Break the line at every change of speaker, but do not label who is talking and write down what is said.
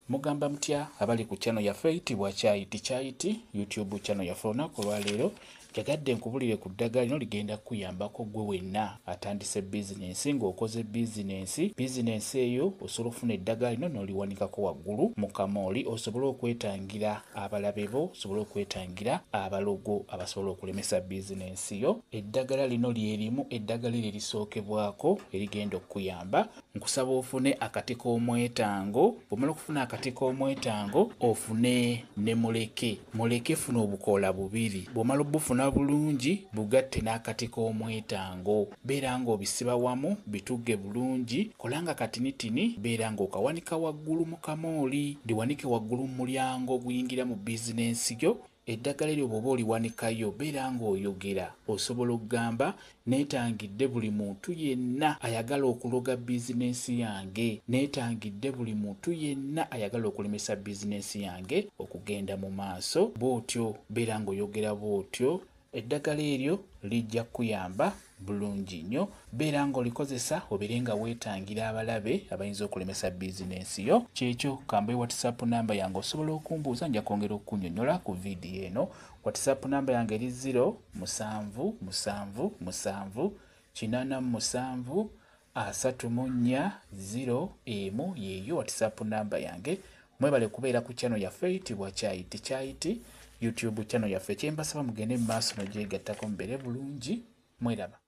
Mugamba mutya abali ku channel yaffe eyitibwa Kyayiti YouTube channel yaffe olunaku olwaleero jagadde nkubulire ku ddagala lino ligenda kuyambako gwe wenna atandise bizinensi ng'okoze bizinensi eyo osobola ofuna eddagala lino n'oliwanikako waggulu mu kamooli osobole okwetangira abalabe bo osobole okwetangira abalogo abasobola okulemesa bizinensi yo. Eddagala lino lyerimu eddagala erisookebwako erigenda okuyamba. Nkusaba ofune akati k'omwetango, bw'omala okufuna akati k'omwetango ofune ne muleke funa obukoola bubiri. Bw'omala obufuna bulungi bugatte n'akati k'omwetango, beera ng'obisiba wamu bitugge bulungi. Kolanga katinitini beera ng'okawanika waggulu mu kamooli, liwanike waggulu mu mulyango oguyingira mu bizinensi yo. Eddagala eryo bw'oba oliwanikayo beera ng'oyogera, osobola okugamba neetangidde buli muntu yenna ayagala okuloga bizinensi yange, neetangidde buli muntu yenna ayagala okulemesa bizinensi yange okugenda mu maaso. Bw'otyo beera ng'oyogera bw'otyo, eddagala eryo lijja kuyamba bulungi nnyo. Beera ng'olikozesa obeere nga weetangira abalabe abayinza okulemesa bizinensi yo. Kyekyo kambe WhatsApp namba yange osobola okumbuuza, nja kwongera okunnyonnyola ku vidiyo eno. WhatsApp namba yange eri 0777873401 yeeyo WhatsApp namba yange. Mwebale kubeera ku channel yaffe eyitibwa Kyayiti YouTube channel yaffe. Kyembasaba mugende mu maaso n'ogyegattako mubeere bulungi. Mweraba.